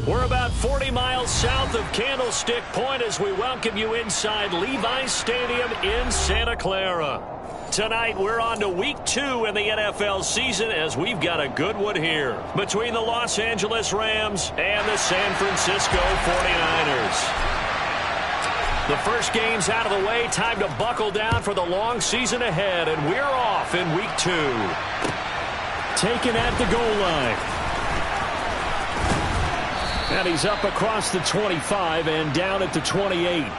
We're about 40 miles south of Candlestick Point as we welcome you inside Levi's Stadium in Santa Clara. Tonight, we're on to Week 2 in the NFL season as we've got a good one here between the Los Angeles Rams and the San Francisco 49ers. The first game's out of the way. Time to buckle down for the long season ahead, and we're off in Week 2. Taken at the goal line. And he's up across the 25 and down at the 28.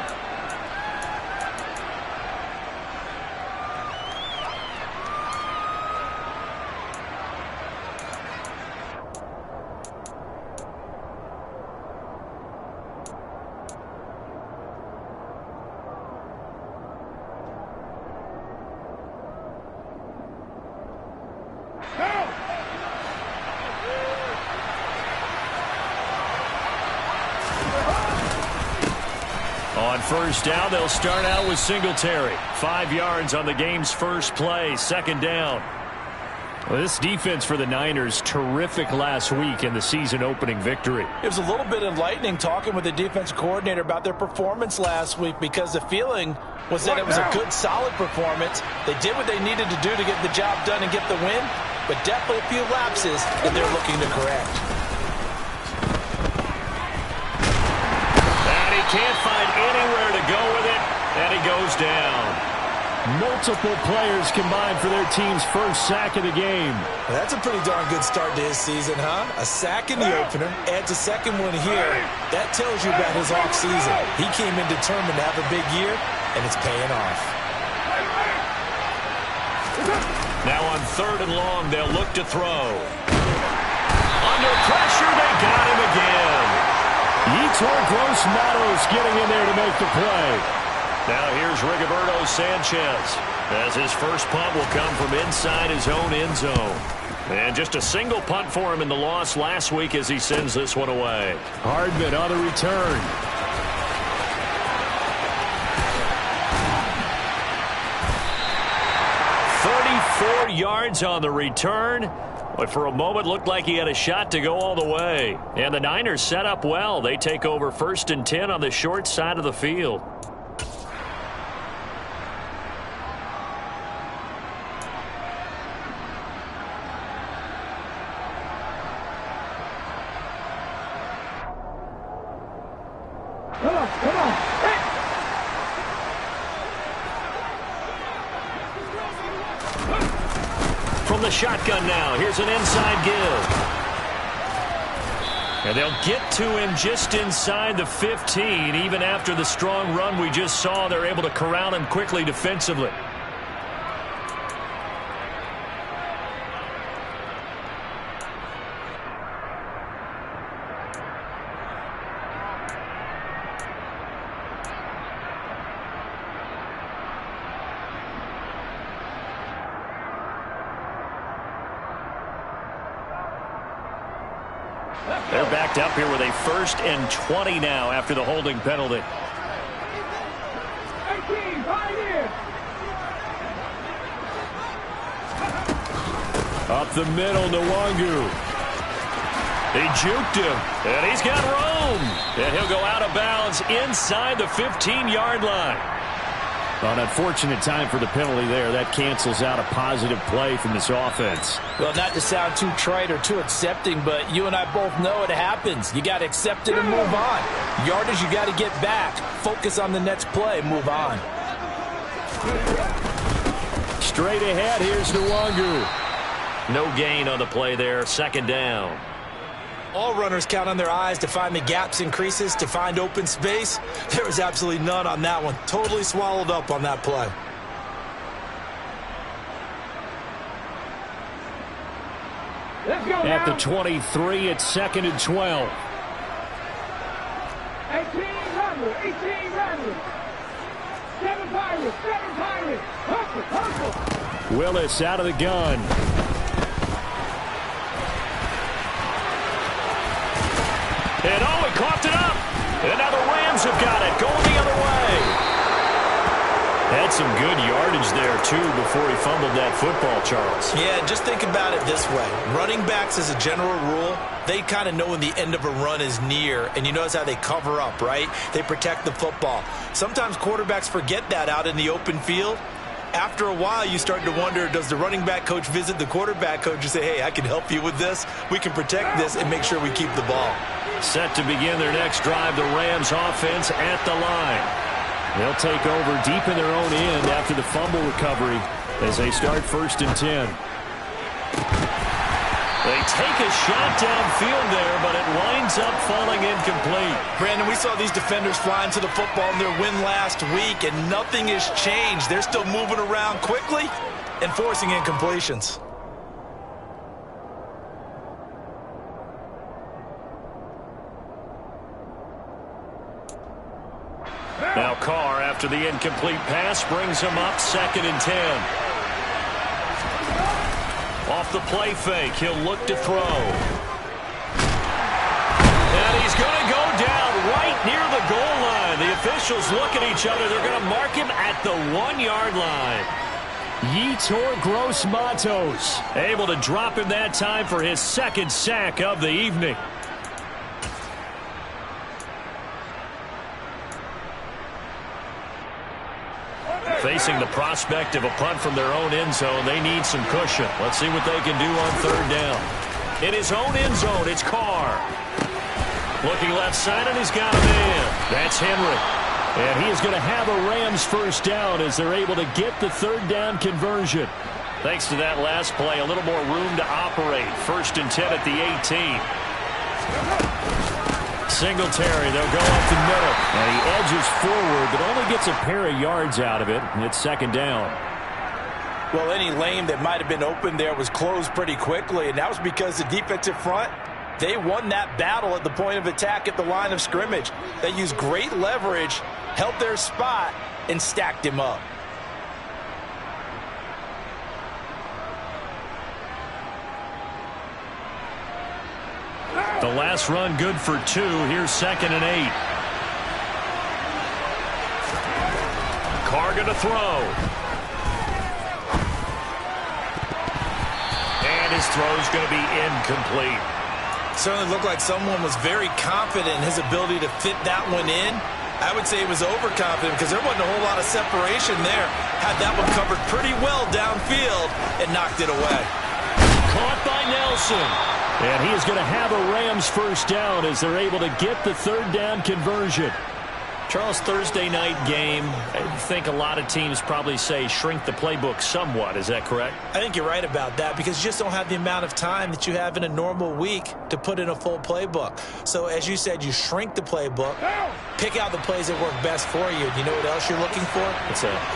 On first down, they'll start out with Singletary. 5 yards on the game's first play, second down. Well, this defense for the Niners, terrific last week in the season-opening victory. It was a little bit enlightening talking with the defense coordinator about their performance last week because the feeling was that it was a good, solid performance. They did what they needed to do to get the job done and get the win, but definitely a few lapses that they're looking to correct. Can't find anywhere to go with it, and he goes down. Multiple players combined for their team's first sack of the game. Well, that's a pretty darn good start to his season, huh? A sack in the opener, adds a second one here. That tells you about his offseason. He came in determined to have a big year, and it's paying off. Now on third and long, they'll look to throw. Under pressure, they got him again. Yetur Gross-Matos getting in there to make the play. Now here's Rigoberto Sanchez as his first punt will come from inside his own end zone. And just a single punt for him in the loss last week as he sends this one away. Hardman on the return. Yards on the return, but for a moment looked like he had a shot to go all the way. And the Niners set up well. They take over 1st and 10 on the short side of the field. Come on. From the shotgun now, here's an inside give. And they'll get to him just inside the 15. Even after the strong run we just saw, they're able to corral him quickly defensively. They're backed up here with a 1st and 20 now after the holding penalty. 18, right here. Up the middle, Nwangu. He juked him, and he's got room. And he'll go out of bounds inside the 15-yard line. An unfortunate time for the penalty there. That cancels out a positive play from this offense. Well, not to sound too trite or too accepting, but you and I both know it happens. You got to accept it and move on. Yardage, you got to get back. Focus on the next play. Move on. Straight ahead, here's Nwangu. No gain on the play there. 2nd down. All runners count on their eyes to find the gaps and creases, to find open space. There was absolutely none on that one. Totally swallowed up on that play. Let's go At now. the 23, it's 2nd and 12. 1800, 1800. 7 Pirates, 7 Pirates. Hustle. Willis out of the gun. And he coughed it up. And now the Rams have got it, going the other way. That some good yardage there, too, before he fumbled that football, Charles. Yeah, just think about it this way. Running backs, as a general rule, they kind of know when the end of a run is near, and you notice how they cover up, right? They protect the football. Sometimes quarterbacks forget that out in the open field. After a while, you start to wonder, does the running back coach visit the quarterback coach and say, hey, I can help you with this. We can protect this and make sure we keep the ball. Set to begin their next drive, the Rams offense at the line. They'll take over deep in their own end after the fumble recovery as they start 1st and 10. They take a shot downfield there, but it winds up falling incomplete. Brandon, we saw these defenders flying to the football in their win last week, and nothing has changed. They're still moving around quickly and forcing incompletions. Now Carr, after the incomplete pass, brings him up 2nd and 10. Off the play fake, he'll look to throw. And he's going to go down right near the goal line. The officials look at each other. They're going to mark him at the 1-yard line. Yetur Gross-Matos able to drop him that time for his 2nd sack of the evening. Facing the prospect of a punt from their own end zone, they need some cushion. Let's see what they can do on 3rd down. In his own end zone, it's Carr. Looking left side, and he's got a man. That's Henry. And he is going to have a Rams 1st down as they're able to get the 3rd down conversion. Thanks to that last play, a little more room to operate. 1st and 10 at the 18. Singletary, they'll go up the middle. And he edges forward, but only gets a pair of yards out of it. And it's 2nd down. Well, any lane that might have been open there was closed pretty quickly, and that was because the defensive front, they won that battle at the point of attack at the line of scrimmage. They used great leverage, held their spot, and stacked him up. The last run good for 2. Here's 2nd and 8. Carr going to throw. And his throw's going to be incomplete. Certainly looked like someone was very confident in his ability to fit that one in. I would say he was overconfident because there wasn't a whole lot of separation there. Had that one covered pretty well downfield and knocked it away. Caught by Nelson. And he is going to have a Rams 1st down as they're able to get the 3rd down conversion. Charles, Thursday night game, I think a lot of teams probably say shrink the playbook somewhat. Is that correct? I think you're right about that because you just don't have the amount of time that you have in a normal week to put in a full playbook. So as you said, you shrink the playbook, pick out the plays that work best for you. You know what else you're looking for?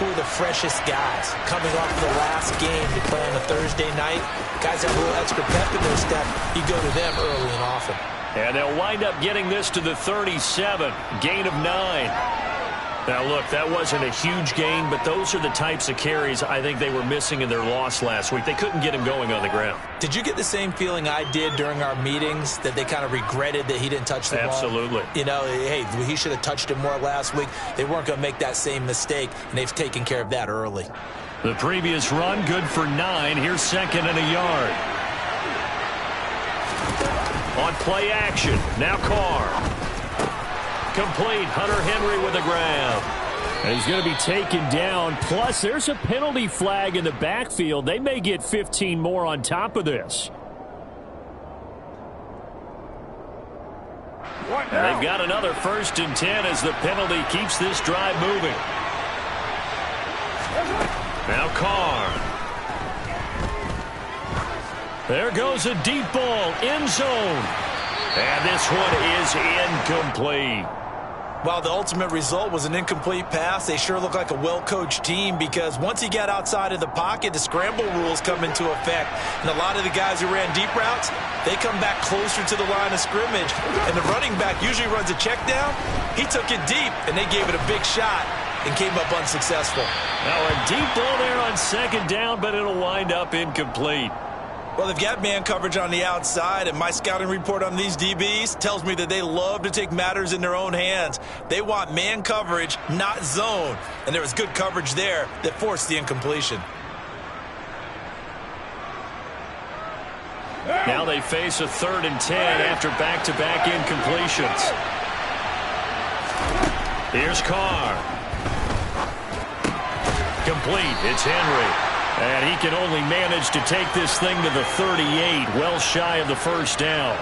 Who are the freshest guys coming off of the last game to play on a Thursday night? Guys have a little extra pep in their step. You go to them early and often. And they'll wind up getting this to the 37. Gain of 9. Now, look, that wasn't a huge gain, but those are the types of carries I think they were missing in their loss last week. They couldn't get him going on the ground. Did you get the same feeling I did during our meetings, that they kind of regretted that he didn't touch the ball? Absolutely. You know, hey, he should have touched it more last week. They weren't going to make that same mistake, and they've taken care of that early. The previous run, good for 9. Here's 2nd and a yard. On play action, now Carr. Complete, Hunter Henry with a grab. And he's going to be taken down. Plus, there's a penalty flag in the backfield. They may get 15 more on top of this. And they've got another 1st and 10 as the penalty keeps this drive moving. Now Carr. There goes a deep ball, end zone. And this one is incomplete. While the ultimate result was an incomplete pass, they sure look like a well-coached team because once he got outside of the pocket, the scramble rules come into effect. And a lot of the guys who ran deep routes, they come back closer to the line of scrimmage. And the running back usually runs a check down. He took it deep, and they gave it a big shot and came up unsuccessful. Now a deep ball there on 2nd down, but it'll wind up incomplete. Well, they've got man coverage on the outside, and my scouting report on these DBs tells me that they love to take matters in their own hands. They want man coverage, not zone. And there was good coverage there that forced the incompletion. Now they face a 3rd and 10 after back-to-back incompletions. Here's Carr. Complete. It's Henry. And he can only manage to take this thing to the 38, well shy of the first down.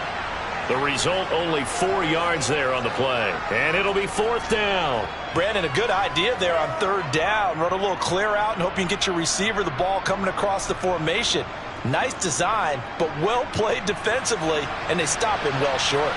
The result, only 4 yards there on the play. And it'll be 4th down. Brandon, a good idea there on 3rd down. Run a little clear out and hope you can get your receiver the ball coming across the formation. Nice design, but well played defensively, and they stop him well short.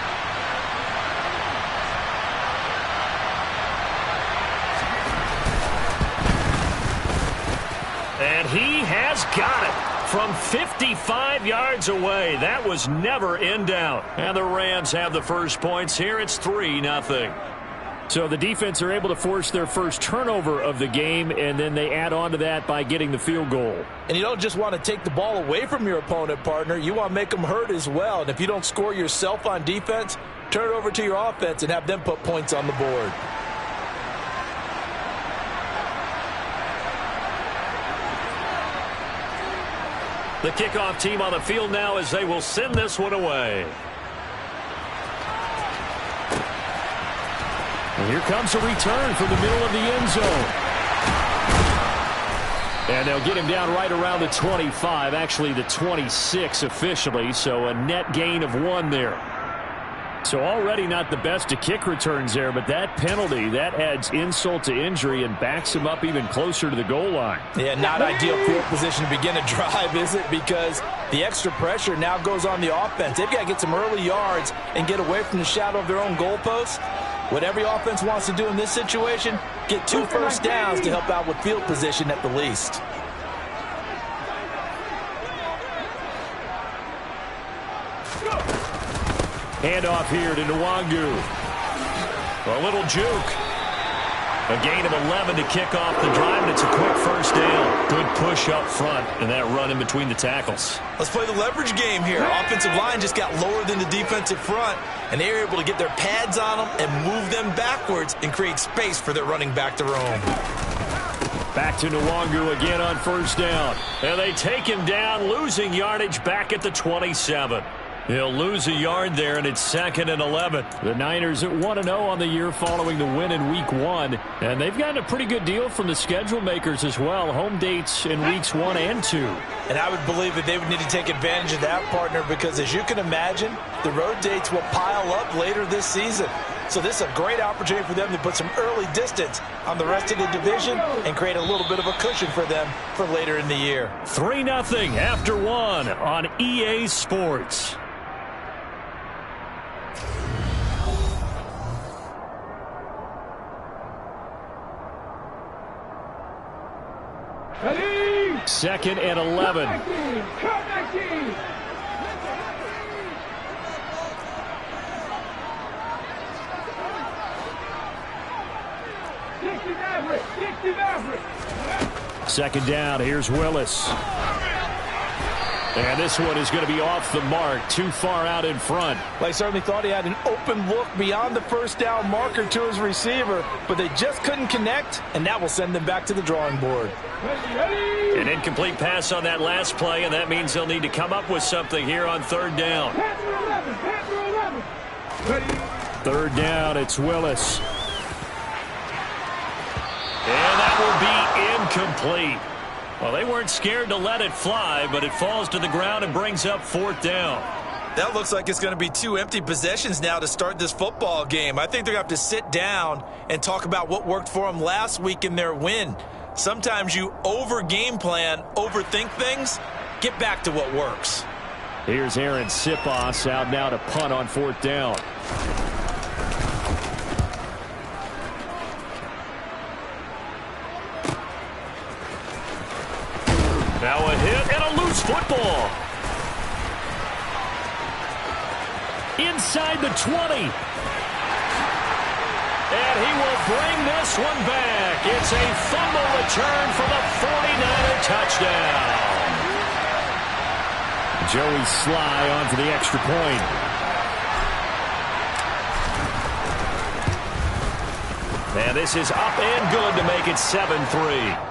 And he has got it from 55 yards away. That was never in doubt. And the Rams have the first points here. It's 3-0. So the defense are able to force their first turnover of the game, and then they add on to that by getting the field goal. And you don't just want to take the ball away from your opponent, partner. You want to make them hurt as well. And if you don't score yourself on defense, turn it over to your offense and have them put points on the board. The kickoff team on the field now as they will send this one away. And here comes a return from the middle of the end zone. And they'll get him down right around the 25, actually the 26 officially, so a net gain of 1 there. So already not the best of kick returns there, but that penalty, that adds insult to injury and backs him up even closer to the goal line. Yeah, not ideal field position to begin a drive, is it? Because the extra pressure now goes on the offense. They've got to get some early yards and get away from the shadow of their own goalpost. What every offense wants to do in this situation, get 2 first downs to help out with field position at the least. Handoff here to Nwangu. A little juke. A gain of 11 to kick off the drive, and it's a quick first down. Good push up front, and that run in between the tackles. Let's play the leverage game here. Offensive line just got lower than the defensive front, and they were able to get their pads on them and move them backwards and create space for their running back to roam. Back to Nwangu again on first down. And they take him down, losing yardage back at the 27. He'll lose a yard there, and it's 2nd and 11. The Niners at 1-0 on the year following the win in Week 1. And they've gotten a pretty good deal from the schedule makers as well. Home dates in Weeks 1 and 2. And I would believe that they would need to take advantage of that, partner, because as you can imagine, the road dates will pile up later this season. So this is a great opportunity for them to put some early distance on the rest of the division and create a little bit of a cushion for them for later in the year. 3-0 after 1 on EA Sports. Ready? 2nd and 11. Cut 19. Second down. Here's Willis. And this one is going to be off the mark, too far out in front. Well, I certainly thought he had an open look beyond the first down marker to his receiver, but they just couldn't connect, and that will send them back to the drawing board. An incomplete pass on that last play, and that means they'll need to come up with something here on 3rd down. 3rd down, it's Willis. And that will be incomplete. Well, they weren't scared to let it fly, but it falls to the ground and brings up 4th down. That looks like it's going to be 2 empty possessions now to start this football game. I think they're going to have to sit down and talk about what worked for them last week in their win. Sometimes you over-game plan, overthink things. Get back to what works. Here's Aaron Sipos out now to punt on 4th down. Now a hit and a loose football. Inside the 20. And he will bring this one back. It's a fumble return for the 49er touchdown. Joey Sly on for the extra point. And this is up and good to make it 7-3.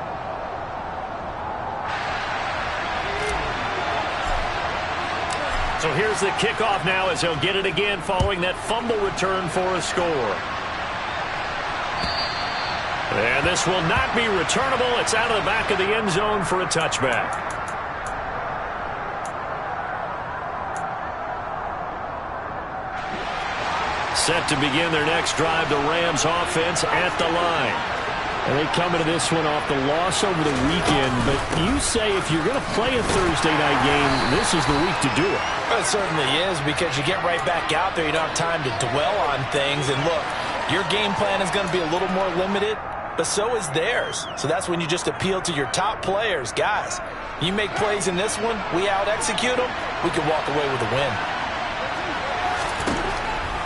So here's the kickoff now as he'll get it again following that fumble return for a score. And this will not be returnable. It's out of the back of the end zone for a touchback. Set to begin their next drive, the Rams offense at the line. And they come into this one off the loss over the weekend, but you say if you're going to play a Thursday night game, this is the week to do it. Well, it certainly is, because you get right back out there. You don't have time to dwell on things. And look, your game plan is going to be a little more limited, but so is theirs. So that's when you just appeal to your top players. Guys, you make plays in this one, we out-execute them, we can walk away with a win.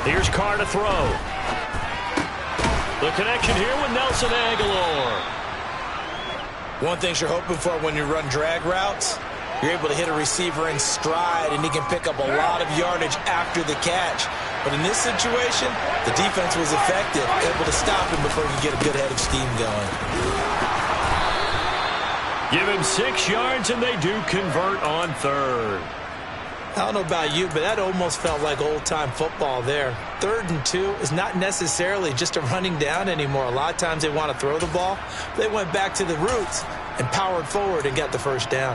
Here's Carr to throw. The connection here with Nelson Aguilar. One thing you're hoping for when you run drag routes, you're able to hit a receiver in stride, and he can pick up a lot of yardage after the catch. But in this situation, the defense was effective, able to stop him before he could get a good head of steam going. Give him 6 yards, and they do convert on third. I don't know about you, but that almost felt like old-time football there. 3rd and 2 is not necessarily just a running down anymore. A lot of times they want to throw the ball. They went back to the roots and powered forward and got the first down.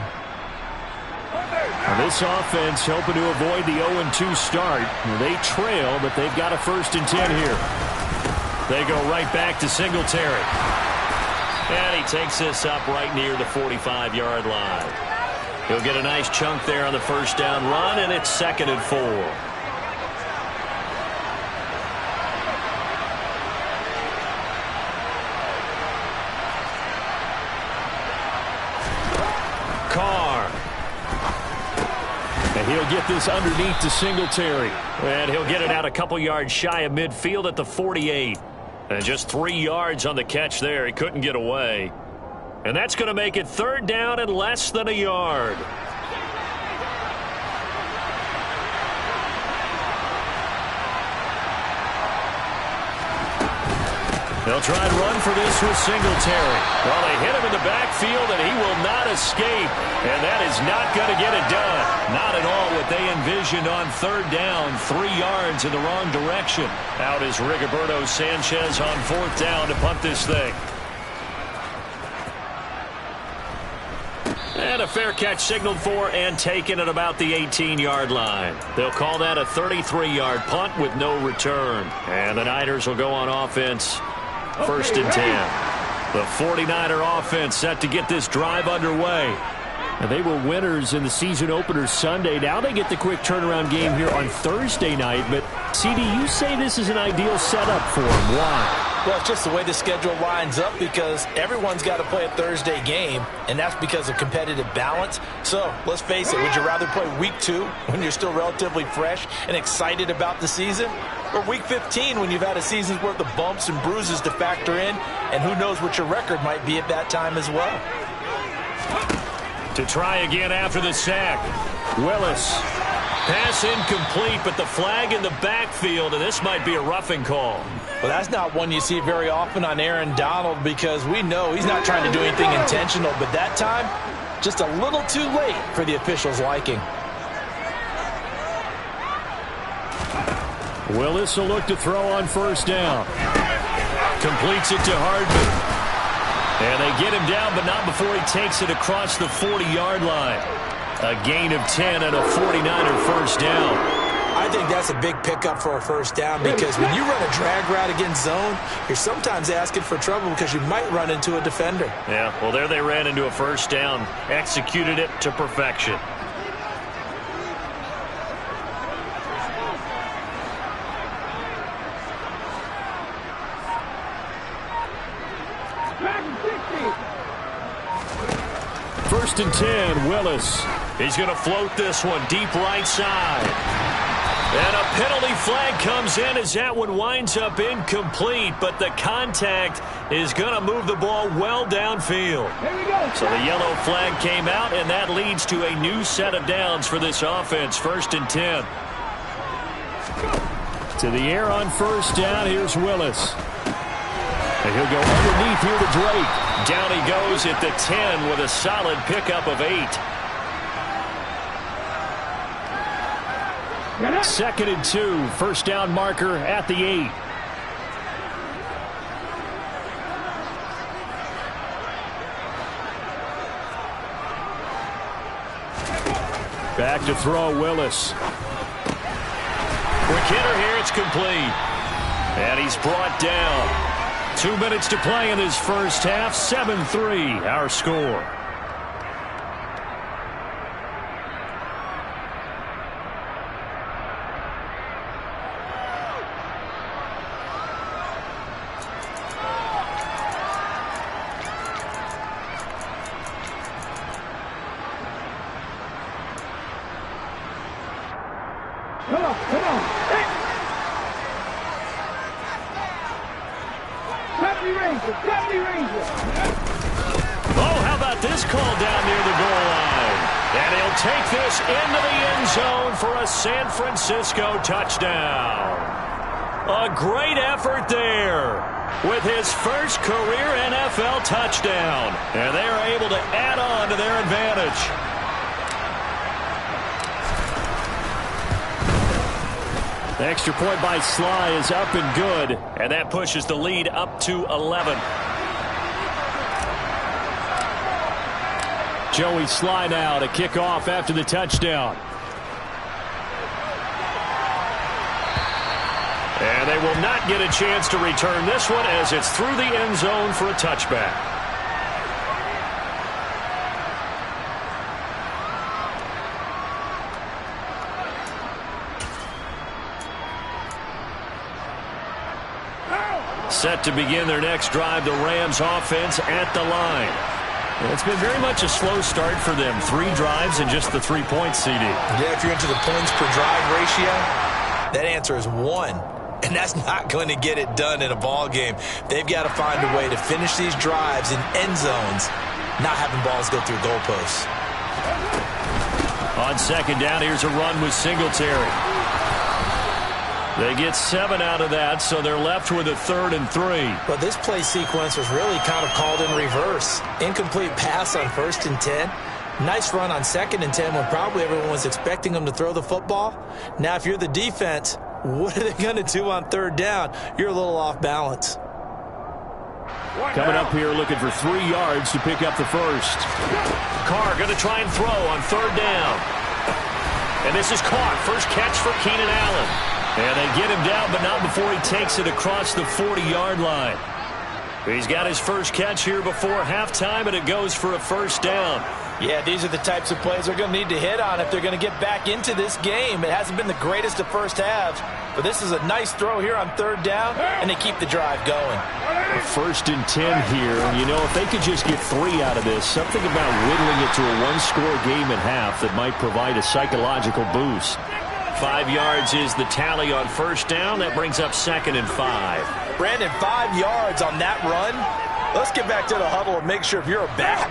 Now this offense hoping to avoid the 0-2 start. They trail, but they've got a 1st and 10 here. They go right back to Singletary. And he takes this up right near the 45-yard line. He'll get a nice chunk there on the first down run, and it's 2nd and 4. Carr. And he'll get this underneath to Singletary. And he'll get it out a couple yards shy of midfield at the 48. And just 3 yards on the catch there. He couldn't get away. And that's going to make it 3rd down and less than a yard. They'll try and run for this with Singletary. Well, they hit him in the backfield, and he will not escape. And that is not going to get it done. Not at all what they envisioned on 3rd down. 3 yards in the wrong direction. Out is Rigoberto Sanchez on 4th down to punt this thing. And a fair catch signaled for and taken at about the 18-yard line. They'll call that a 33-yard punt with no return. And the Niners will go on offense, 1st and 10. The 49er offense set to get this drive underway. And they were winners in the season opener Sunday. Now they get the quick turnaround game here on Thursday night. But, CD, you say this is an ideal setup for them. Why? Well, it's just the way the schedule lines up, because everyone's got to play a Thursday game, and that's because of competitive balance. So, let's face it, would you rather play week 2 when you're still relatively fresh and excited about the season, or week 15 when you've had a season's worth of bumps and bruises to factor in, and who knows what your record might be at that time as well? To try again after the sack. Willis. Pass incomplete, but the flag in the backfield, and this might be a roughing call. Well, that's not one you see very often on Aaron Donald, because we know he's not trying to do anything intentional, but that time, just a little too late for the officials' liking. Willis will look to throw on 1st down. Completes it to Hardman. And they get him down, but not before he takes it across the 40-yard line. A gain of 10 and a 49er 1st down. I think that's a big pickup for a 1st down, because when you run a drag route against zone, you're sometimes asking for trouble because you might run into a defender. Yeah, well, there they ran into a 1st down. Executed it to perfection. First and 10, Willis. He's going to float this one deep right side. And a penalty flag comes in as that one winds up incomplete, but the contact is going to move the ball well downfield. So the yellow flag came out, and that leads to a new set of downs for this offense. 1st and 10. To the air on 1st down. Here's Willis. And he'll go underneath here to Drake. Down he goes at the 10 with a solid pickup of 8. 2nd and 2. 1st down marker at the 8. Back to throw, Willis. Quick hitter here, it's complete. And he's brought down. 2 minutes to play in this first half. 7-3 our score. Come on. Deputy Ranger. Oh, how about this call down near the goal line? And he'll take this into the end zone for a San Francisco touchdown. A great effort there with his first career NFL touchdown. And they are able to add on to their advantage. The extra point by Sly is up and good, and that pushes the lead up to 11. Joey Sly now to kick off after the touchdown. And they will not get a chance to return this one as it's through the end zone for a touchback. Set to begin their next drive, the Rams offense at the line. It's been very much a slow start for them. 3 drives and just the 3 points, CD. Yeah, if you're into the points per drive ratio, that answer is 1. And that's not going to get it done in a ball game. They've got to find a way to finish these drives in end zones, not having balls go through goalposts. On 2nd down, here's a run with Singletary. They get 7 out of that, so they're left with a 3rd and 3. But this play sequence was really kind of called in reverse. Incomplete pass on 1st and 10. Nice run on 2nd and 10 when probably everyone was expecting them to throw the football. Now, if you're the defense, what are they going to do on 3rd down? You're a little off balance. Coming up here looking for 3 yards to pick up the first. Carr going to try and throw on 3rd down. And this is caught. First catch for Keenan Allen. And they get him down, but not before he takes it across the 40-yard line. He's got his first catch here before halftime, and it goes for a 1st down. Yeah, these are the types of plays they're going to need to hit on if they're going to get back into this game. It hasn't been the greatest of first halves, but this is a nice throw here on 3rd down, and they keep the drive going. 1st and 10 here. You know, if they could just get 3 out of this, something about whittling it to a 1-score game at half that might provide a psychological boost. 5 yards is the tally on 1st down. That brings up 2nd and 5. Brandon, 5 yards on that run. Let's get back to the huddle and make sure if you're a back,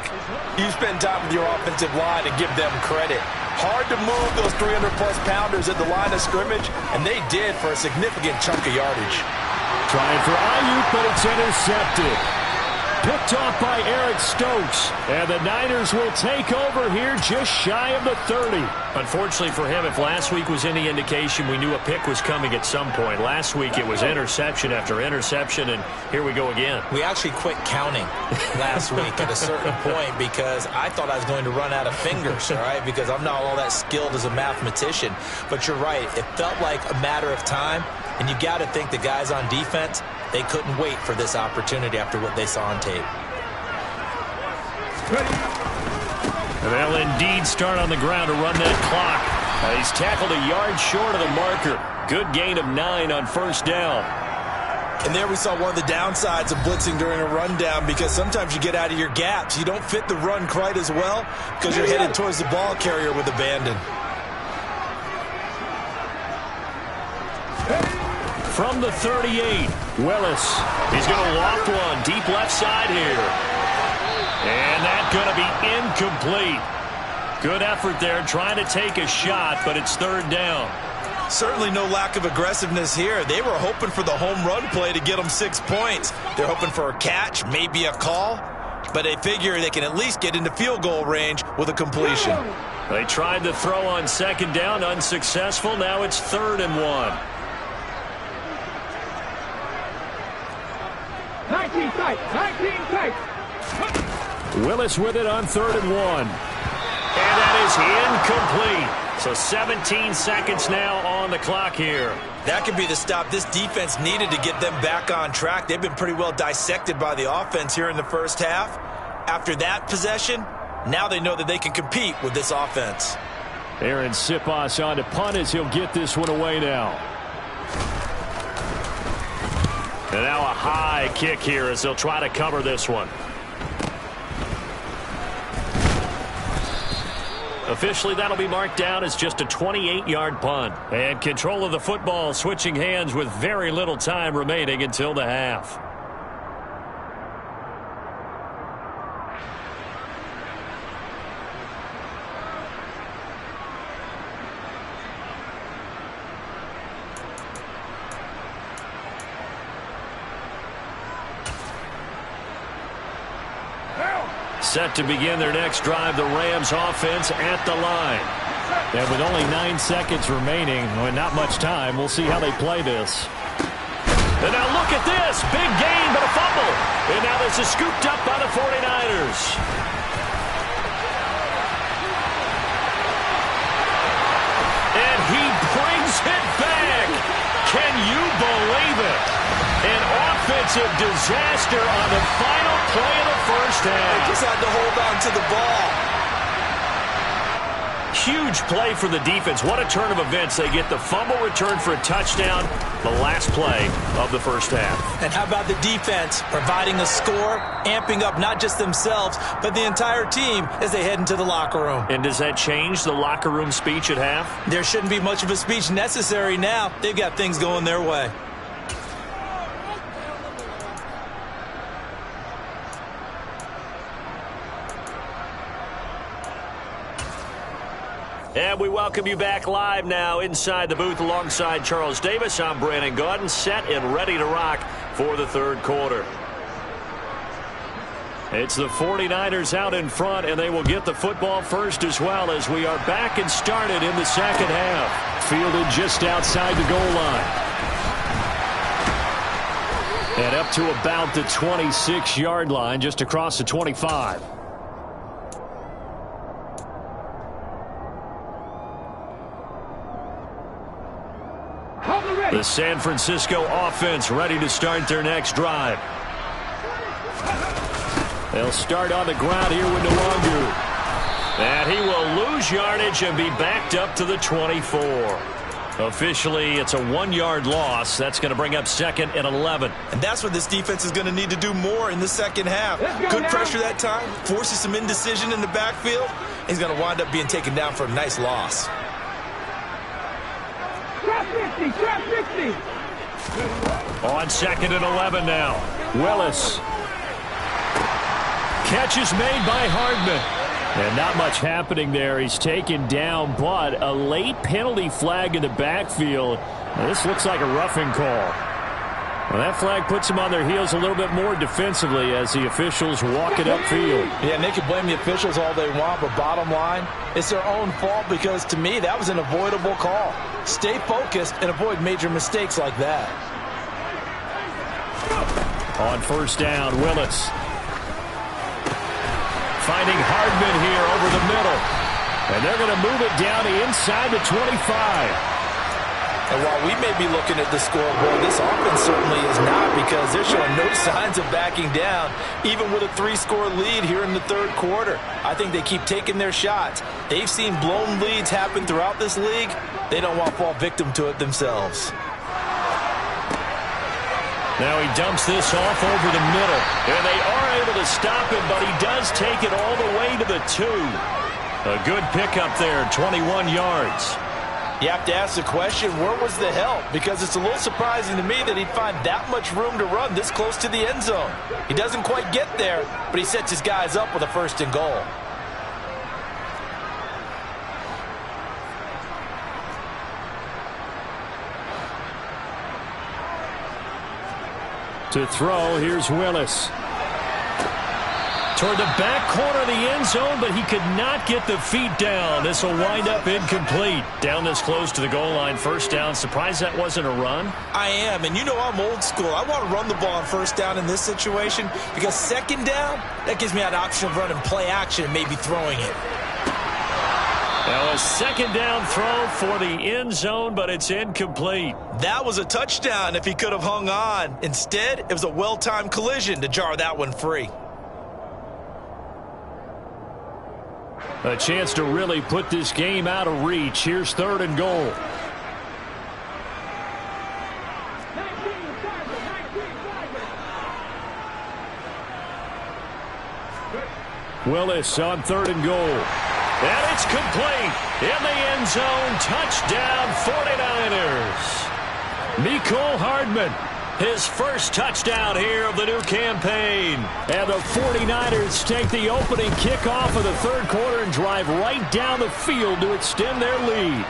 you spend time with your offensive line and give them credit. Hard to move those 300-plus pounders at the line of scrimmage, and they did for a significant chunk of yardage. Trying for Ayuk, but it's intercepted. Picked off by Eric Stokes. And the Niners will take over here just shy of the 30. Unfortunately for him, if last week was any indication, we knew a pick was coming at some point. Last week it was interception after interception, and here we go again. We actually quit counting last week at a certain point because I thought I was going to run out of fingers, all right, because I'm not all that skilled as a mathematician. But you're right. It felt like a matter of time, and you got to think the guys on defense, they couldn't wait for this opportunity after what they saw on tape. And they'll indeed start on the ground to run that clock. He's tackled a yard short of the marker. Good gain of 9 on 1st down. And there we saw one of the downsides of blitzing during a rundown, because sometimes you get out of your gaps. You don't fit the run quite as well because you're headed towards the ball carrier with abandon. From the 38, Willis. He's going to loft one deep left side here. And that's going to be incomplete. Good effort there trying to take a shot, but it's third down. Certainly no lack of aggressiveness here. They were hoping for the home run play to get them 6 points. They're hoping for a catch, maybe a call, but they figure they can at least get into field goal range with a completion. They tried to throw on second down, unsuccessful. Now it's 3rd and 1. 19 tight, 19 tight. Willis with it on 3rd and 1. And that is incomplete. So 17 seconds now on the clock here. That could be the stop this defense needed to get them back on track. They've been pretty well dissected by the offense here in the first half. After that possession, now they know that they can compete with this offense. Aaron Siposs on to punt as he'll get this one away now. And now a high kick here as they'll try to cover this one. Officially, that'll be marked down as just a 28-yard punt. And control of the football switching hands with very little time remaining until the half. Set to begin their next drive, the Rams offense at the line. And with only 9 seconds remaining, well, not much time, we'll see how they play this. And now look at this. Big gain, but a fumble. And now this is scooped up by the 49ers. And he brings it back. Can you believe it? An offensive disaster on the final play of the first half. They just had to hold on to the ball. Huge play for the defense. What a turn of events. They get the fumble return for a touchdown, the last play of the first half. And how about the defense providing a score, amping up not just themselves, but the entire team as they head into the locker room. And does that change the locker room speech at half? There shouldn't be much of a speech necessary now. They've got things going their way. And we welcome you back live now inside the booth alongside Charles Davis. I'm Brandon Gaudin, set and ready to rock for the third quarter. It's the 49ers out in front, and they will get the football first as well as we are back and started in the second half. Fielded just outside the goal line. And up to about the 26-yard line, just across the 25. The San Francisco offense ready to start their next drive. They'll start on the ground here with Nwangu. And he will lose yardage and be backed up to the 24. Officially, it's a 1-yard loss. That's going to bring up 2nd and 11. And that's what this defense is going to need to do more in the second half. Good pressure that time, forces some indecision in the backfield. He's going to wind up being taken down for a nice loss. Trap 50. On 2nd and 11 now. Willis. Catch is made by Hardman. And not much happening there. He's taken down, but a late penalty flag in the backfield. Now, this looks like a roughing call. Well, that flag puts them on their heels a little bit more defensively as the officials walk it upfield. Yeah, and they can blame the officials all they want, but bottom line, it's their own fault because, to me, that was an avoidable call. Stay focused and avoid major mistakes like that. On first down, Willis. Finding Hardman here over the middle. And they're going to move it down to inside the 25. And while we may be looking at the scoreboard, this offense certainly is not, because they're showing no signs of backing down, even with a 3-score lead here in the third quarter. I think they keep taking their shots. They've seen blown leads happen throughout this league. They don't want to fall victim to it themselves. Now he dumps this off over the middle. And they are able to stop him, but he does take it all the way to the 2. A good pickup there, 21 yards. You have to ask the question, where was the help? Because it's a little surprising to me that he'd find that much room to run this close to the end zone. He doesn't quite get there, but he sets his guys up with a 1st and goal. To throw, here's Willis. Toward the back corner of the end zone, but he could not get the feet down. This will wind up incomplete. Down this close to the goal line, 1st down. Surprised that wasn't a run? I am, and you know I'm old school. I want to run the ball on 1st down in this situation because 2nd down, that gives me an option of running play action and maybe throwing it. Now a 2nd down throw for the end zone, but it's incomplete. That was a touchdown if he could have hung on. Instead, it was a well-timed collision to jar that one free. A chance to really put this game out of reach. Here's 3rd and goal. Willis on 3rd and goal. And it's complete. In the end zone. Touchdown 49ers. Mecole Hardman. His 1st touchdown here of the new campaign. And the 49ers take the opening kickoff of the 3rd quarter and drive right down the field to extend their lead.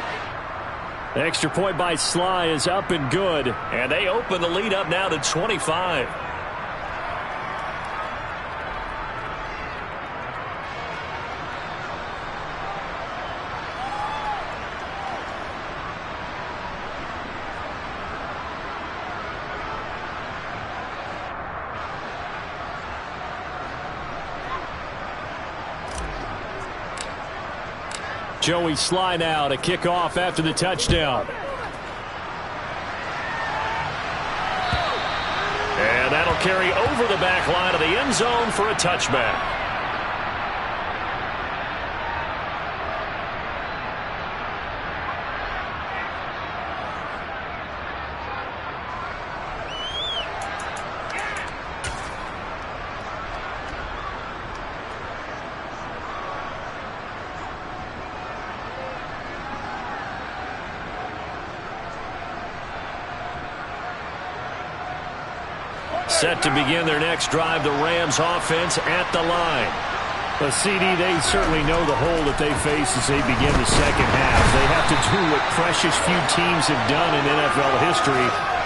The extra point by Sly is up and good. And they open the lead up now to 25. Joey Sly now to kick off after the touchdown. And that'll carry over the back line of the end zone for a touchback. Set to begin their next drive, the Rams offense at the line. The CD, they certainly know the hole that they face as they begin the 2nd half. They have to do what precious few teams have done in NFL history.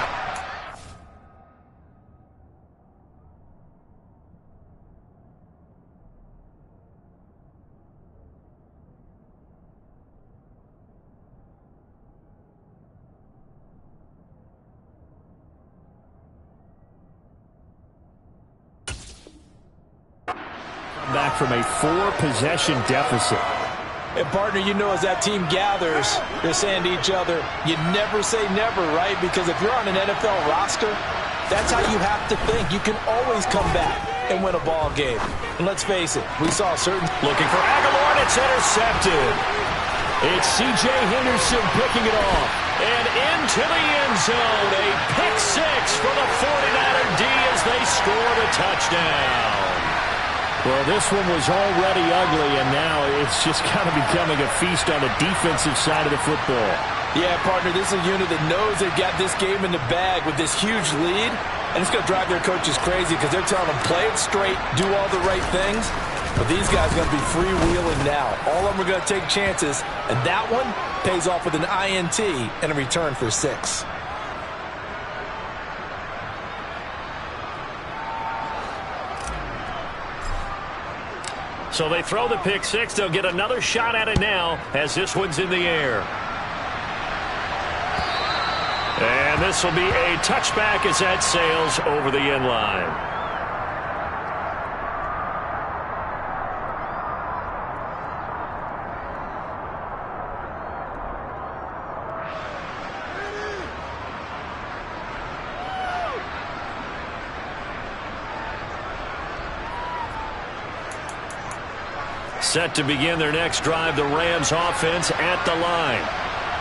Back from a 4-possession deficit. And partner, you know, as that team gathers, they're saying to each other, you never say never, right? Because if you're on an NFL roster, that's how you have to think. You can always come back and win a ball game. And let's face it, we saw certain... Looking for Aguilar, and it's intercepted. It's C.J. Henderson picking it off. And into the end zone, a pick 6 for the 49er D as they score the touchdown. Well, this one was already ugly, and now it's just kind of becoming a feast on the defensive side of the football. Yeah, partner, this is a unit that knows they've got this game in the bag with this huge lead, and it's going to drive their coaches crazy because they're telling them, play it straight, do all the right things. But these guys are going to be freewheeling now. All of them are going to take chances, and that one pays off with an INT and a return for 6. So they throw the pick 6. They'll get another shot at it now as this one's in the air. And this will be a touchback as that sails over the end line. Set to begin their next drive, the Rams offense at the line.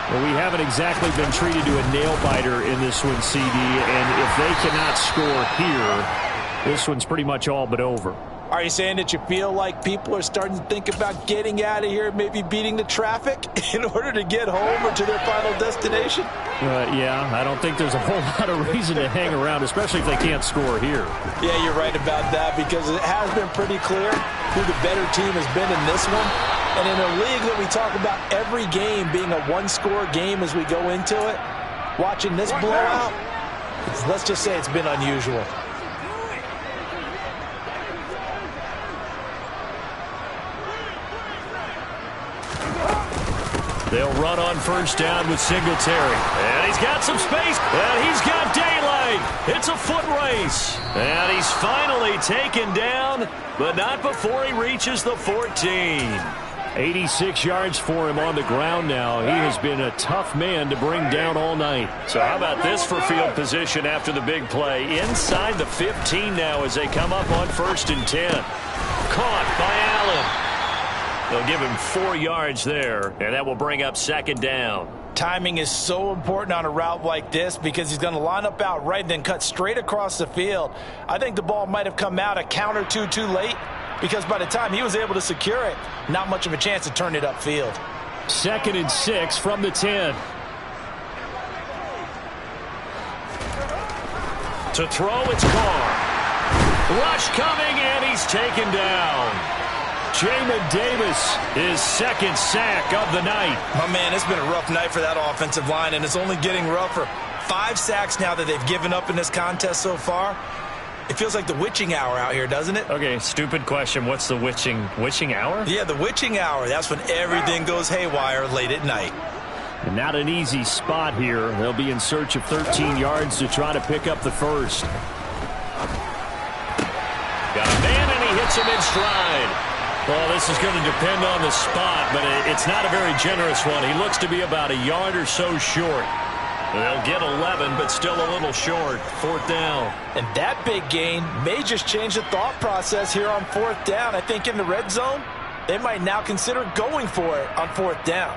Well, we haven't exactly been treated to a nail-biter in this one, CD, and if they cannot score here, this one's pretty much all but over. Are you saying that you feel like people are starting to think about getting out of here, maybe beating the traffic in order to get home or to their final destination? Yeah, I don't think there's a whole lot of reason to hang around, especially if they can't score here. Yeah, you're right about that, because it has been pretty clear who the better team has been in this one. And in a league that we talk about every game being a one-score game as we go into it, watching this blowout, let's just say it's been unusual. They'll run on first down with Singletary. And he's got some space. And he's got daylight. It's a foot race. And he's finally taken down, but not before he reaches the 14. 86 yards for him on the ground now. He has been a tough man to bring down all night. So how about this for field position after the big play? Inside the 15 now as they come up on 1st and 10. Caught by Allen. They'll give him 4 yards there, and that will bring up 2nd down. Timing is so important on a route like this because he's going to line up out right and then cut straight across the field. I think the ball might have come out a count or two too late, because by the time he was able to secure it, not much of a chance to turn it upfield. 2nd and 6 from the 10. To throw, it's Carr. Rush coming, and he's taken down. Jamin Davis, his 2nd sack of the night. My man, it's been a rough night for that offensive line, and it's only getting rougher. 5 sacks now that they've given up in this contest so far. It feels like the witching hour out here, doesn't it? Okay, stupid question. What's the witching hour? Yeah, the witching hour. That's when everything goes haywire late at night. And not an easy spot here. They'll be in search of 13 yards to try to pick up the first. Got a man, and he hits him in stride. Well, this is going to depend on the spot, but it's not a very generous one. He looks to be about a yard or so short. They'll get 11, but still a little short. 4th down. And that big gain may just change the thought process here on 4th down. I think in the red zone, they might now consider going for it on 4th down.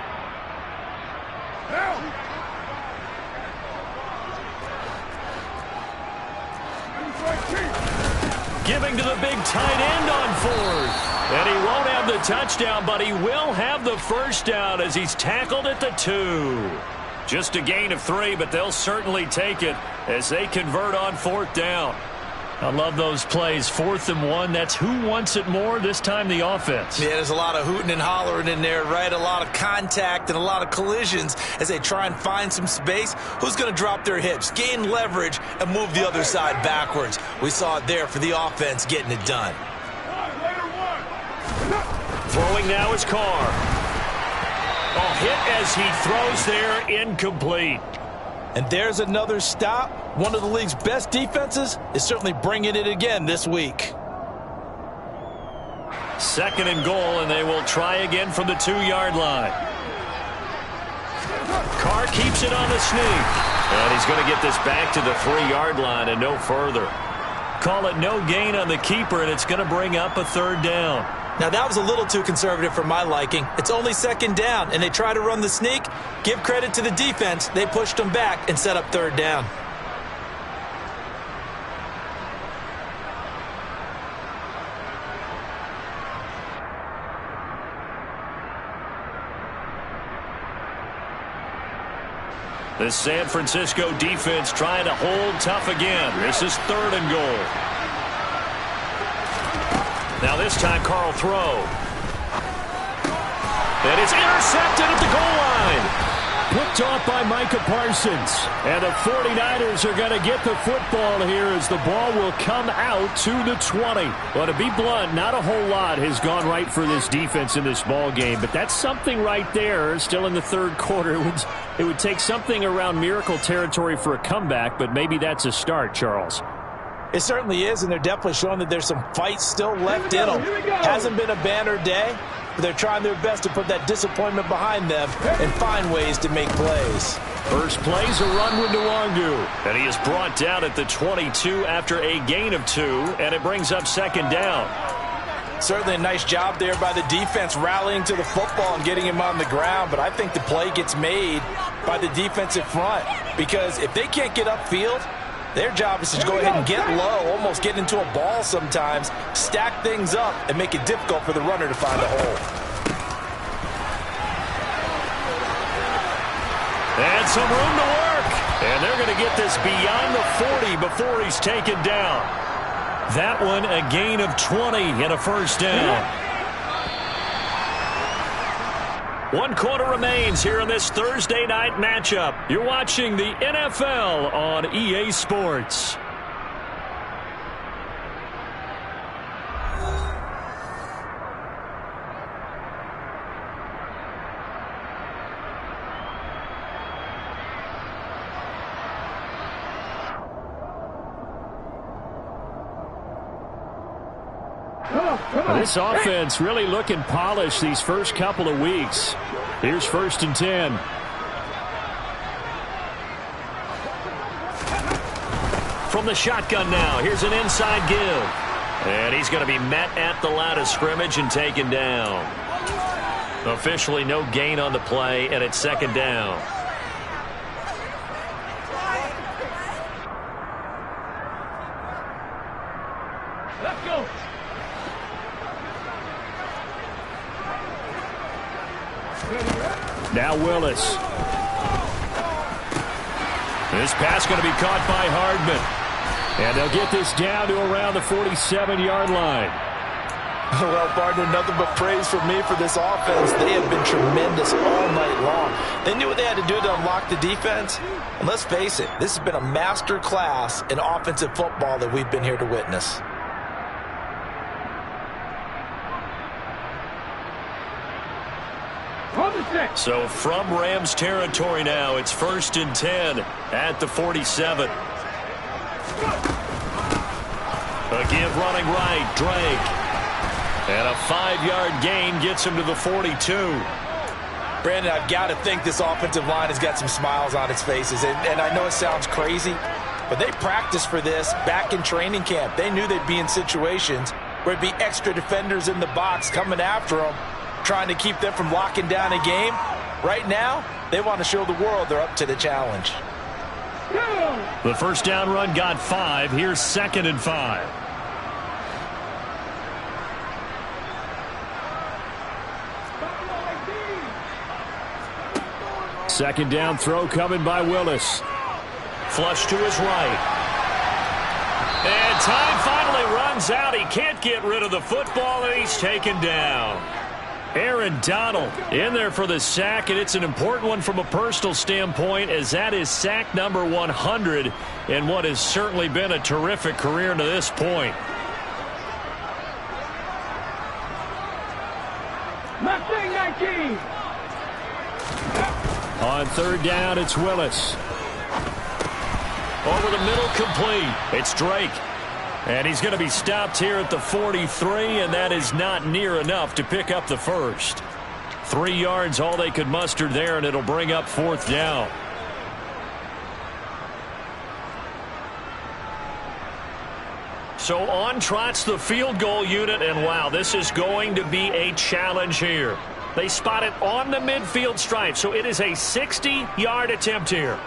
Giving to the big tight end on 4th. And he won't have the touchdown, but he will have the first down as he's tackled at the 2. Just a gain of 3, but they'll certainly take it as they convert on 4th down. I love those plays. 4th and 1, that's who wants it more, this time the offense. Yeah, there's a lot of hooting and hollering in there, right? A lot of contact and a lot of collisions as they try and find some space. Who's going to drop their hips, gain leverage, and move the other side backwards? We saw it there for the offense getting it done. Throwing now is Carr. A hit as he throws there, incomplete. And there's another stop. One of the league's best defenses is certainly bringing it again this week. 2nd and goal, and they will try again from the 2-yard line. Carr keeps it on the sneak. And he's going to get this back to the 3-yard line and no further. Call it no gain on the keeper, and it's going to bring up a 3rd down. Now, that was a little too conservative for my liking. It's only 2nd down, and they try to run the sneak. Give credit to the defense. They pushed them back and set up 3rd down. The San Francisco defense trying to hold tough again. This is 3rd and goal. Now this time Carl throw. And it's intercepted at the goal line. Picked off by Micah Parsons. And the 49ers are going to get the football here as the ball will come out to the 20. Well, to be blunt, not a whole lot has gone right for this defense in this ball game, but that's something right there. Still in the 3rd quarter. It would take something around miracle territory for a comeback, but maybe that's a start, Charles. It certainly is, and they're definitely showing that there's some fight still left in them. Hasn't been a banner day, but they're trying their best to put that disappointment behind them and find ways to make plays. First play's a run with Nwangu, and he is brought down at the 22 after a gain of 2, and it brings up 2nd down. Certainly a nice job there by the defense rallying to the football and getting him on the ground, but I think the play gets made by the defensive front, because if they can't get upfield, Their job is to go ahead and get low, almost get into a ball sometimes, stack things up, and make it difficult for the runner to find a hole. And some room to work. And they're going to get this beyond the 40 before he's taken down. That one a gain of 20 and a first down. 1 quarter remains here in this Thursday night matchup. You're watching the NFL on EA Sports. This offense really looking polished these first couple of weeks. Here's 1st and 10. From the shotgun now, here's an inside give. And he's going to be met at the line of scrimmage and taken down. Officially no gain on the play, and it's 2nd down. Let's go. Now Willis. This pass going to be caught by Hardman. And they'll get this down to around the 47-yard line. Well, partner, nothing but praise from me for this offense. They have been tremendous all night long. They knew what they had to do to unlock the defense. And let's face it, this has been a master class in offensive football that we've been here to witness. So from Rams territory now, it's 1st and 10 at the 47. A give running right, Drake. And a 5-yard gain gets him to the 42. Brandon, I've got to think this offensive line has got some smiles on its faces. And I know it sounds crazy, but they practiced for this back in training camp. They knew they'd be in situations where it'd be extra defenders in the box coming after them, trying to keep them from locking down a game. Right now, they want to show the world they're up to the challenge. The first down run got 5. Here's 2nd and 5. Second down throw coming by Willis. Flush to his right. And time finally runs out. He can't get rid of the football, and he's taken down. Aaron Donald in there for the sack, and it's an important one from a personal standpoint, as that is sack number 100 in what has certainly been a terrific career to this point. Mustang 19. On 3rd down, it's Willis. Over the middle, complete. It's Drake. And he's going to be stopped here at the 43, and that is not near enough to pick up the first. 3 yards, all they could muster there, and it'll bring up 4th down. So on trots the field goal unit, and wow, this is going to be a challenge here. They spot it on the midfield stripe, so it is a 60-yard attempt here.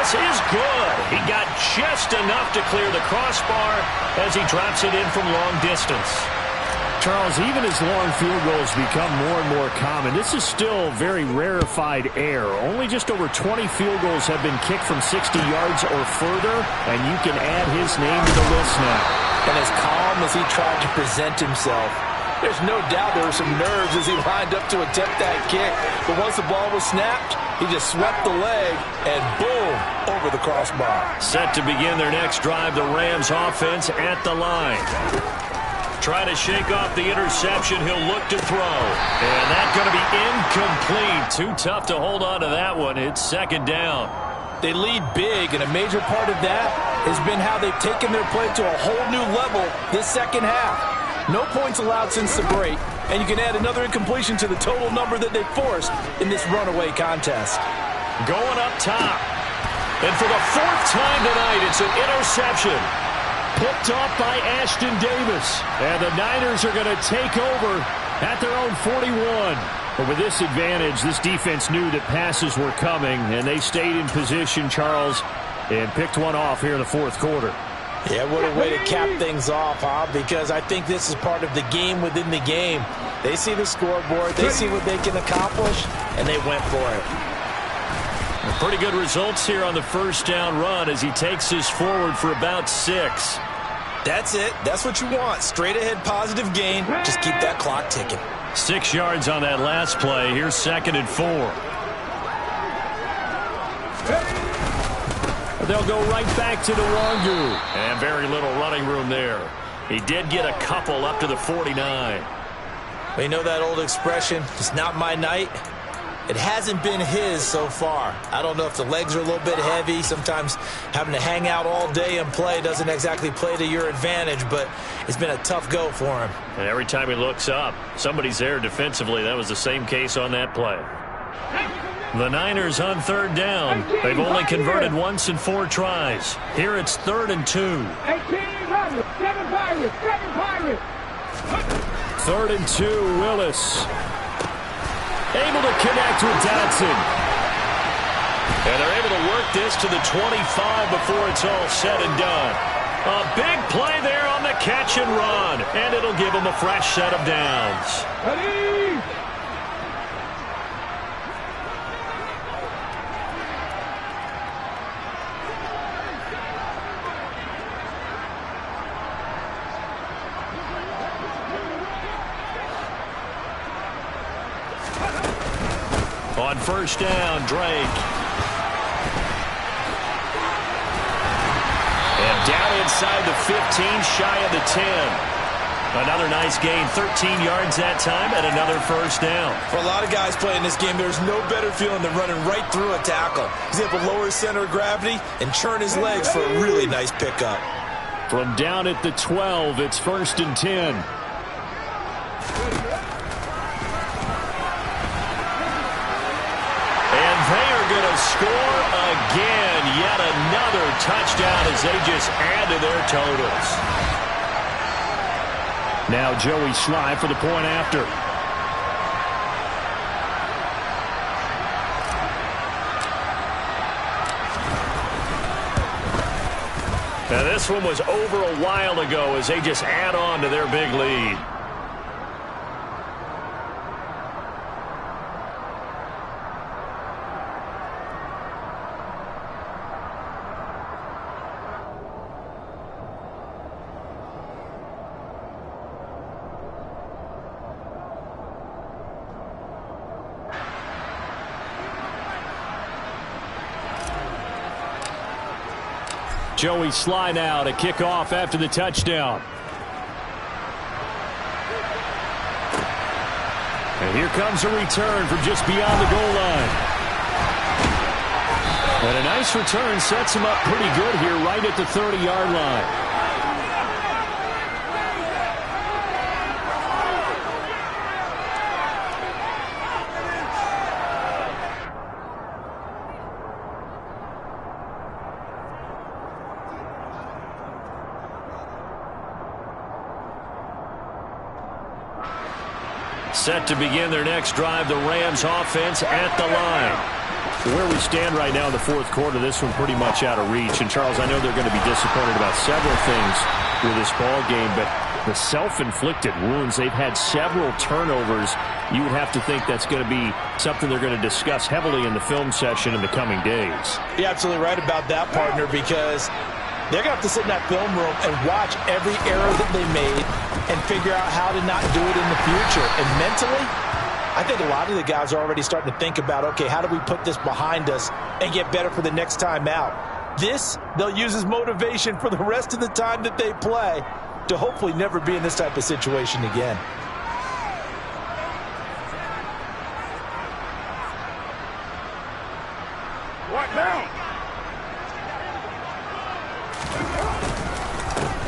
Is good. He got just enough to clear the crossbar as he drops it in from long distance. Charles, even as long field goals become more and more common, this is still very rarefied air. Only just over 20 field goals have been kicked from 60 yards or further, and you can add his name to the list now. And as calm as he tried to present himself, there's no doubt there were some nerves as he lined up to attempt that kick. But once the ball was snapped, he just swept the leg and boom, over the crossbar. Set to begin their next drive, the Rams offense at the line. Trying to shake off the interception, he'll look to throw. And that's going to be incomplete. Too tough to hold on to that one. It's 2nd down. They lead big, and a major part of that has been how they've taken their play to a whole new level this second half. No points allowed since the break, and you can add another incompletion to the total number that they forced in this runaway contest. Going up top. And for the fourth time tonight, it's an interception. Picked off by Ashton Davis. And the Niners are going to take over at their own 41. But with this advantage, this defense knew that passes were coming, and they stayed in position, Charles, and picked one off here in the fourth quarter. Yeah, what a way to cap things off, huh? Because I think this is part of the game within the game. They see the scoreboard, they see what they can accomplish, and they went for it. Pretty good results here on the first down run as he takes this forward for about 6. That's it. That's what you want. Straight ahead positive gain. Just keep that clock ticking. 6 yards on that last play. Here's 2nd and 4. They'll go right back to the Wangu. And very little running room there. He did get a couple up to the 49. Well, you know that old expression, it's not my night. It hasn't been his so far. I don't know if the legs are a little bit heavy. Sometimes having to hang out all day and play doesn't exactly play to your advantage, but it's been a tough go for him. And every time he looks up, somebody's there defensively. That was the same case on that play. The Niners on 3rd down. They've only converted once in 4 tries. Here it's 3rd and 2. 18 Pirates, 7 Pirates, 7 Pirates. 3rd and 2, Willis. Able to connect with Dodson. And they're able to work this to the 25 before it's all said and done. A big play there on the catch and run. And it'll give them a fresh set of downs. Ready? On 1st down, Drake. And down inside the 15, shy of the 10. Another nice gain, 13 yards that time, and another 1st down. For a lot of guys playing this game, there's no better feeling than running right through a tackle. He's able to lower his center of gravity and churn his legs for a really nice pickup. From down at the 12, it's 1st and 10. Going to score again. Yet another touchdown as they just add to their totals. Now Joey Sly for the point after. Now this one was over a while ago as they just add on to their big lead. Joey Sly now to kick off after the touchdown. And here comes a return from just beyond the goal line. And a nice return sets him up pretty good here right at the 30-yard line. Set to begin their next drive, the Rams offense at the line. Where we stand right now in the fourth quarter, this one pretty much out of reach. And, Charles, I know they're going to be disappointed about several things with this ball game, but the self-inflicted wounds, they've had several turnovers. You would have to think that's going to be something they're going to discuss heavily in the film session in the coming days. You're absolutely right about that, partner, because they're going to have to sit in that film room and watch every error that they made and figure out how to not do it in the future. And mentally, I think a lot of the guys are already starting to think about, okay, how do we put this behind us and get better for the next time out? This, they'll use as motivation for the rest of the time that they play to hopefully never be in this type of situation again. What now?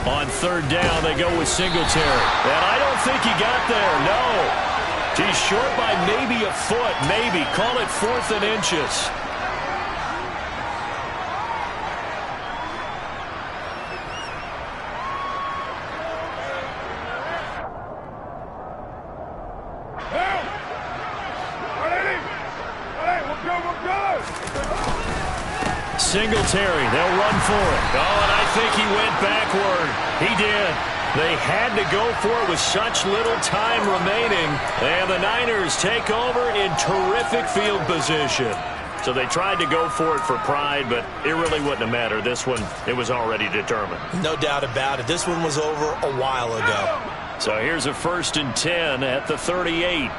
On 3rd down, they go with Singletary. And I don't think he got there, no. He's short by maybe a foot, maybe. Call it 4th and inches. Singletary, they'll run for it. Oh, and I think he went backward. He did. They had to go for it with such little time remaining. And the Niners take over in terrific field position. So they tried to go for it for pride, but it really wouldn't have mattered. This one, it was already determined. No doubt about it. This one was over a while ago. So here's a 1st and 10 at the 38.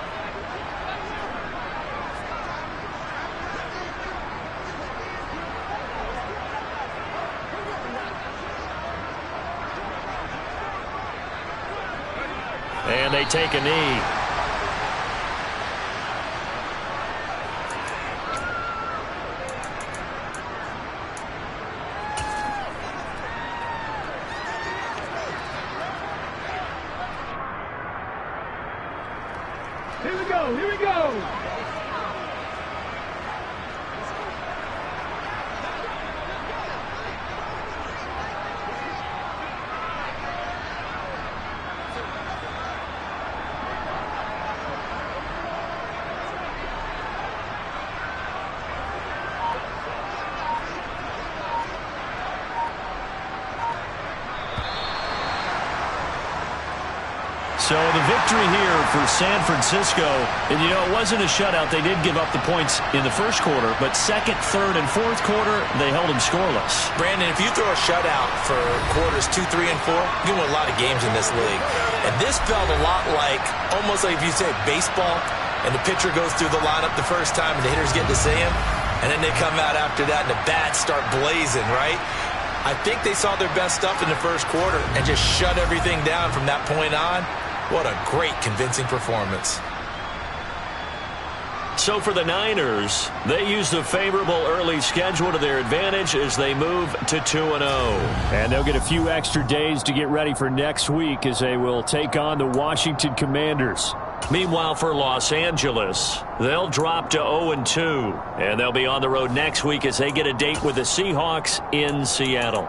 And they take a knee. Here we go, here we go. So the victory here for San Francisco, and you know, it wasn't a shutout. They did give up the points in the first quarter, but second, third, and fourth quarter, they held them scoreless. Brandon, if you throw a shutout for quarters 2, 3, and 4, you can win a lot of games in this league. And this felt a lot like, almost like if you say baseball, and the pitcher goes through the lineup the first time, and the hitters get to see him, and then they come out after that, and the bats start blazing, right? I think they saw their best stuff in the first quarter and just shut everything down from that point on. What a great, convincing performance. So for the Niners, they use the favorable early schedule to their advantage as they move to 2-0. And they'll get a few extra days to get ready for next week as they will take on the Washington Commanders. Meanwhile, for Los Angeles, they'll drop to 0-2. And they'll be on the road next week as they get a date with the Seahawks in Seattle.